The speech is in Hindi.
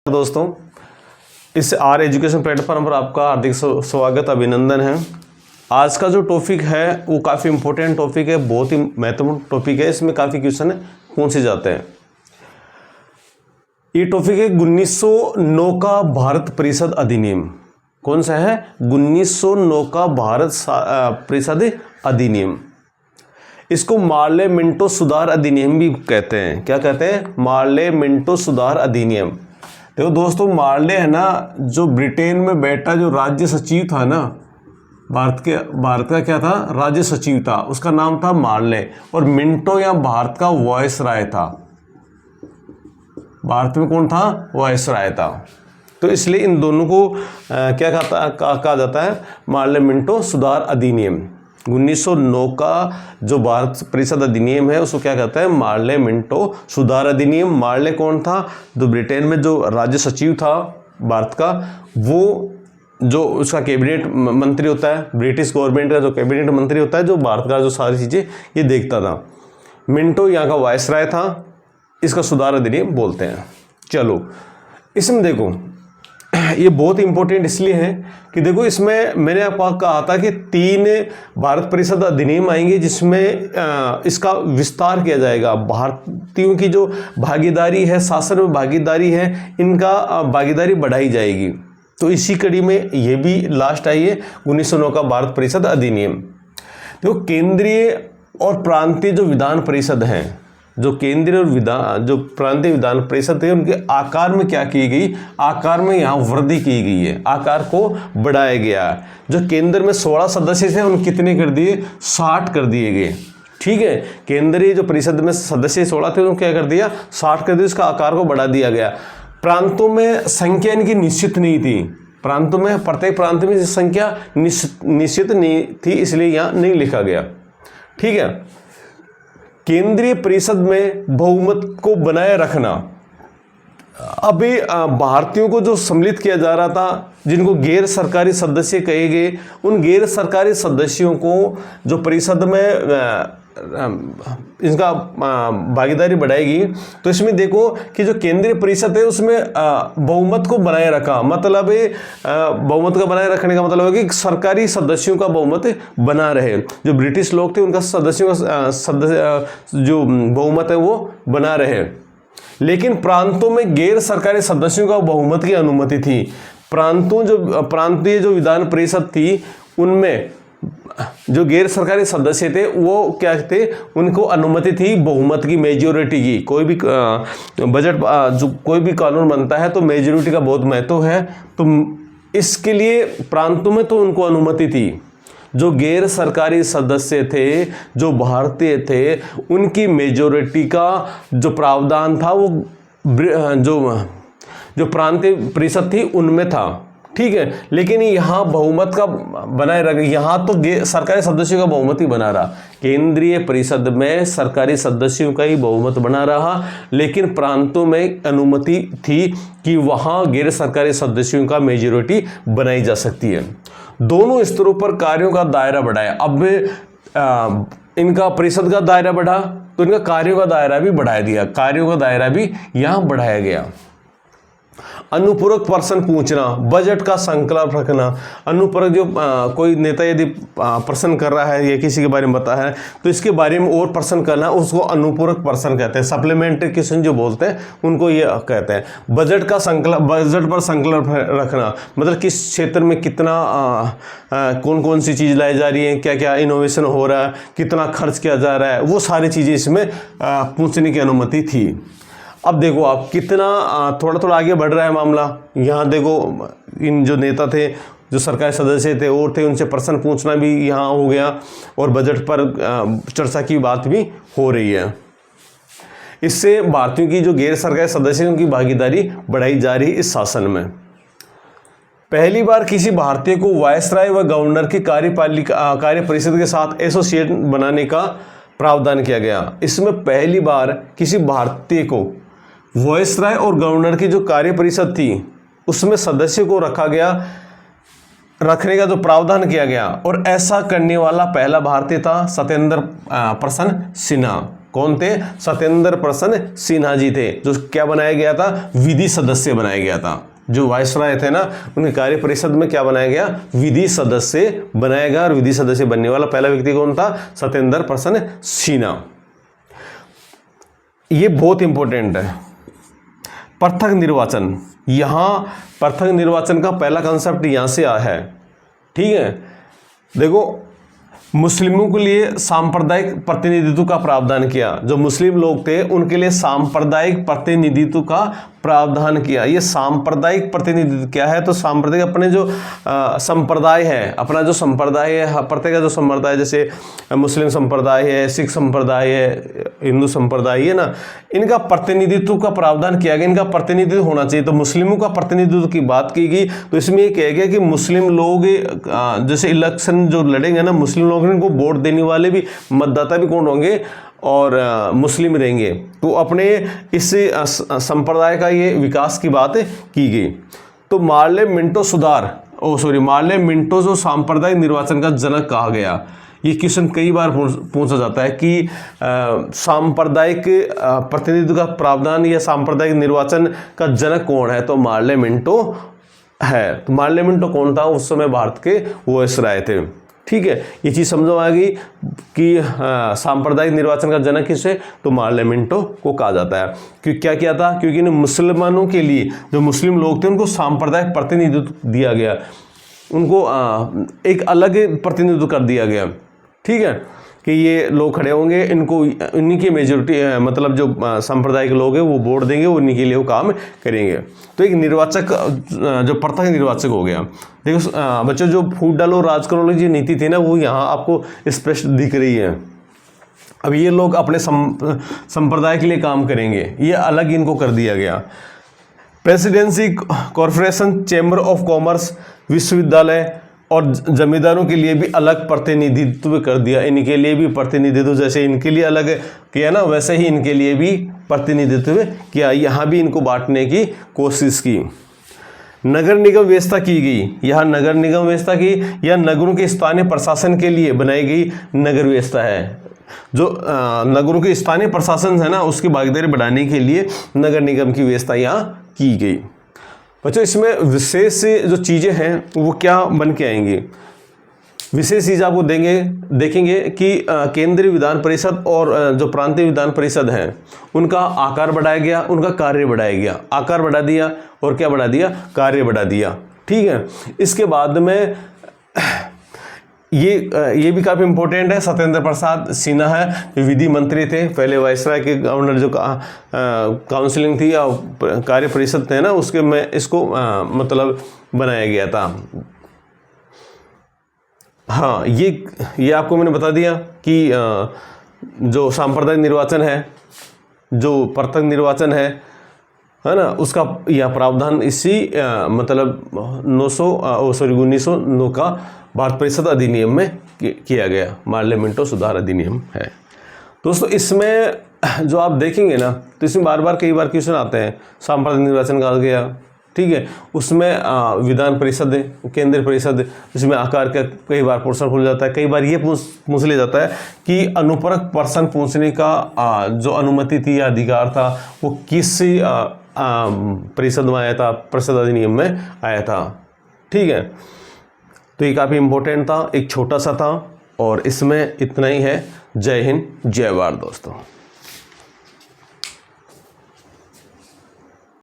दोस्तों, इस आर एजुकेशन प्लेटफॉर्म पर आपका हार्दिक स्वागत अभिनंदन है। आज का जो टॉपिक है वो काफ़ी इंपॉर्टेंट टॉपिक है, बहुत ही महत्वपूर्ण टॉपिक है। इसमें काफ़ी क्वेश्चन पूछे जाते हैं। ये टॉपिक है 1909 का भारत परिषद अधिनियम। कौन सा है? 1909 का भारत परिषद अधिनियम। इसको मार्ले मिंटो सुधार अधिनियम भी कहते हैं। क्या कहते हैं? मार्ले मिंटो सुधार अधिनियम। देखो दोस्तों, मार्ले है ना, जो ब्रिटेन में बैठा जो राज्य सचिव था ना, भारत का क्या था? राज्य सचिव था, उसका नाम था मार्ले। और मिंटो यहाँ भारत का वायसराय था। भारत में कौन था? वायसराय था। तो इसलिए इन दोनों को क्या कहा जाता है? मार्ले मिंटो सुधार अधिनियम। 1909 का जो भारत परिषद अधिनियम है उसको क्या कहता है? मार्ले मिंटो सुधार अधिनियम। मार्ले कौन था? जो ब्रिटेन में जो राज्य सचिव था भारत का, वो जो उसका कैबिनेट मंत्री होता है, ब्रिटिश गवर्नमेंट का जो कैबिनेट मंत्री होता है, जो भारत का जो सारी चीज़ें ये देखता था। मिंटो यहाँ का वायसराय था। इसका सुधार अधिनियम बोलते हैं। चलो, इसमें देखो, ये बहुत इंपॉर्टेंट इसलिए है कि देखो, इसमें मैंने आपको कहा था कि 3 भारत परिषद अधिनियम आएंगे जिसमें इसका विस्तार किया जाएगा। भारतीयों की जो भागीदारी है, शासन में भागीदारी है, इनका भागीदारी बढ़ाई जाएगी। तो इसी कड़ी में ये भी लास्ट आई है 1909 का भारत परिषद अधिनियम। देखो, केंद्रीय और प्रांतीय जो विधान परिषद हैं, जो केंद्रीय और जो प्रांतीय विधान परिषद है, उनके आकार में क्या की गई? आकार में यहाँ वृद्धि की गई है, आकार को बढ़ाया गया। जो केंद्र में 16 सदस्य थे, उन कितने कर दिए? 60 कर दिए गए। ठीक है, केंद्रीय जो परिषद में सदस्य 16 थे, उनको क्या कर दिया? 60 कर दिया। उसका आकार को बढ़ा दिया गया। प्रांतों में संख्या इनकी निश्चित नहीं थी। प्रांतों में, प्रत्येक प्रांत में संख्या निश्चित नहीं थी, इसलिए यहाँ नहीं लिखा गया। ठीक है, केंद्रीय परिषद में बहुमत को बनाए रखना। अभी भारतीयों को जो सम्मिलित किया जा रहा था, जिनको गैर सरकारी सदस्य कहे गए, उन गैर सरकारी सदस्यों को जो परिषद में इनका भागीदारी बढ़ाएगी। तो इसमें देखो कि जो केंद्रीय परिषद है उसमें बहुमत को बनाए रखा। मतलब बहुमत का बनाए रखने का मतलब है कि सरकारी सदस्यों का बहुमत बना रहे। जो ब्रिटिश लोग थे उनका सदस्यों का जो बहुमत है वो बना रहे। लेकिन प्रांतों में गैर सरकारी सदस्यों का बहुमत की अनुमति थी। प्रांतीय जो विधान परिषद थी, उनमें जो गैर सरकारी सदस्य थे वो क्या थे? उनको अनुमति थी बहुमत की, मेजॉरिटी की। कोई भी बजट, जो कोई भी कानून बनता है तो मेजॉरिटी का बहुत महत्व है। तो इसके लिए प्रांतों में तो उनको अनुमति थी। जो गैर सरकारी सदस्य थे, जो भारतीय थे, उनकी मेजॉरिटी का जो प्रावधान था वो जो प्रांतीय परिषद थी उनमें था। ठीक है, लेकिन यहाँ बहुमत का बनाए रख, यहाँ तो सरकारी सदस्यों का बहुमत ही बना रहा। केंद्रीय परिषद में सरकारी सदस्यों का ही बहुमत बना रहा, लेकिन प्रांतों में अनुमति थी कि वहाँ गैर सरकारी सदस्यों का मेजॉरिटी बनाई जा सकती है। दोनों स्तरों पर कार्यों का दायरा बढ़ाया। अब इनका परिषद का दायरा बढ़ा तो इनका कार्यों का दायरा भी बढ़ा दिया। कार्यों का दायरा भी यहाँ बढ़ाया गया। अनुपूरक प्रश्न पूछना, बजट का संकल्प रखना। अनुपूरक जो कोई नेता यदि प्रश्न कर रहा है या किसी के बारे में बता है तो इसके बारे में और प्रश्न करना, उसको अनुपूरक प्रश्न कहते हैं। सप्लीमेंट्री क्वेश्चन जो बोलते हैं उनको ये कहते हैं। बजट पर संकल्प रखना, मतलब किस क्षेत्र में कितना कौन कौन सी चीज़ लाई जा रही है, क्या क्या इनोवेशन हो रहा है, कितना खर्च किया जा रहा है, वो सारी चीज़ें इसमें पूछने की अनुमति थी। अब देखो आप कितना थोड़ा थोड़ा आगे बढ़ रहा है मामला। यहाँ देखो, इन जो नेता थे, जो सरकारी सदस्य थे और थे, उनसे प्रश्न पूछना भी यहाँ हो गया और बजट पर चर्चा की बात भी हो रही है। इससे भारतीयों की जो गैर सरकारी सदस्य हैं उनकी भागीदारी बढ़ाई जा रही है इस शासन में। पहली बार किसी भारतीय को वायसराय व गवर्नर की कार्य परिषद के साथ एसोसिएट बनाने का प्रावधान किया गया। इसमें पहली बार किसी भारतीय को वायसराय और गवर्नर की जो कार्य परिषद थी उसमें सदस्य को रखने का जो प्रावधान किया गया, और ऐसा करने वाला पहला भारतीय था सत्येंद्र प्रसन्न सिन्हा। कौन थे? सत्येंद्र प्रसन्न सिन्हा जी थे, जो क्या बनाया गया था? विधि सदस्य बनाया गया था। जो वायसराय थे ना, उनके कार्य परिषद में क्या बनाया गया? विधि सदस्य बनाया गया। और विधि सदस्य बनने वाला पहला व्यक्ति कौन था? सत्येंद्र प्रसन्न सिन्हा। ये बहुत इंपॉर्टेंट है। पृथक निर्वाचन, यहां पृथक निर्वाचन का पहला कंसेप्ट यहां से आया है। ठीक है, देखो मुस्लिमों के लिए सांप्रदायिक प्रतिनिधित्व का प्रावधान किया। जो मुस्लिम लोग थे उनके लिए सांप्रदायिक प्रतिनिधित्व का प्रावधान किया। ये सांप्रदायिक प्रतिनिधित्व क्या है? तो सांप्रदायिक अपने जो संप्रदाय है, अपना जो संप्रदाय है, प्रत्येक का जो संप्रदाय, जैसे मुस्लिम संप्रदाय है, सिख संप्रदाय है, हिंदू संप्रदाय है ना, इनका प्रतिनिधित्व का प्रावधान किया गया। इनका प्रतिनिधित्व होना चाहिए। तो मुस्लिमों का प्रतिनिधित्व की बात की गई। तो इसमें ये कहा गया कि मुस्लिम लोग जैसे इलेक्शन जो लड़ेंगे ना, मुस्लिम लोग इनको वोट देने वाले भी, मतदाता भी कौन होंगे? और मुस्लिम रहेंगे। तो अपने इस संप्रदाय का ये विकास की बात की गई। तो मार्ले मिंटो जो सांप्रदायिक निर्वाचन का जनक कहा गया। ये क्वेश्चन कई बार पूछा जाता है कि सांप्रदायिक प्रतिनिधित्व का प्रावधान या सांप्रदायिक निर्वाचन का जनक कौन है? तो मार्ले मिंटो है। तो मार्ले मिंटो कौन था? उस समय भारत के वायसराय थे। ठीक है, ये चीज़ समझ में आ गई कि सांप्रदायिक निर्वाचन का जनक किसे? तो मार्ले मिंटो को कहा जाता है। क्योंकि क्या किया था? क्योंकि इन मुसलमानों के लिए, जो मुस्लिम लोग थे, उनको सांप्रदायिक प्रतिनिधित्व दिया गया, उनको एक अलग प्रतिनिधित्व कर दिया गया। ठीक है, कि ये लोग खड़े होंगे, इनको इन्हीं की मेजोरिटी, मतलब जो सांप्रदायिक लोग हैं वो वोट देंगे, उन्हीं के लिए वो काम करेंगे। तो एक निर्वाचक, जो पृथक निर्वाचक हो गया। देखो बच्चों, जो फ्यूडल और राज करो की नीति थी ना, वो यहाँ आपको स्पष्ट दिख रही है। अब ये लोग अपने संप्रदाय के लिए काम करेंगे, ये अलग इनको कर दिया गया। Presidency, corporation, chamber of commerce, विश्वविद्यालय और जमींदारों के लिए भी अलग प्रतिनिधित्व कर दिया। इनके लिए भी प्रतिनिधित्व, जैसे इनके लिए अलग किया ना, वैसे ही इनके लिए भी प्रतिनिधित्व किया। यहाँ भी इनको बांटने की कोशिश की। नगर निगम व्यवस्था की गई। यहाँ नगर निगम व्यवस्था की, या नगरों के स्थानीय प्रशासन के लिए बनाई गई नगर व्यवस्था है। जो नगरों के स्थानीय प्रशासन है ना, उसकी भागीदारी बढ़ाने के लिए नगर निगम की व्यवस्था यहाँ की गई। बच्चों, इसमें विशेष जो चीज़ें हैं वो क्या बन के आएंगी? विशेष चीज़ आपको देखेंगे कि केंद्रीय विधान परिषद और जो प्रांतीय विधान परिषद हैं, उनका आकार बढ़ाया गया, उनका कार्य बढ़ाया गया। आकार बढ़ा दिया और क्या बढ़ा दिया? कार्य बढ़ा दिया। ठीक है, इसके बाद में ये भी काफ़ी इंपॉर्टेंट है। सत्येंद्र प्रसाद सिन्हा है, विधि मंत्री थे, पहले वायसराय के गवर्नर, जो काउंसिलिंग थी या कार्य परिषद थे ना, उसके में इसको मतलब बनाया गया था। हाँ, ये आपको मैंने बता दिया कि जो सांप्रदायिक निर्वाचन है, जो पृथक निर्वाचन है ना, उसका यह प्रावधान इसी मतलब 1909 का भारत परिषद अधिनियम में किया गया। मार्ले मिंटो सुधार अधिनियम है। दोस्तों, इसमें जो आप देखेंगे ना, तो इसमें बार बार कई बार क्वेश्चन आते हैं। सांप्रदायिक निर्वाचन कहा गया, ठीक है, उसमें विधान परिषद है, केंद्रीय परिषद, इसमें आकार का कई बार पोर्शन खुल जाता है। कई बार ये पूछ लिया जाता है कि अनुपरक प्रश्न पूछने का जो अनुमति थी या अधिकार था, वो किस परिषद में आया था? परिषद अधिनियम में आया था। ठीक है, तो ये काफ़ी इम्पोर्टेंट था, एक छोटा सा था, और इसमें इतना ही है। जय हिंद, जय भारत दोस्तों।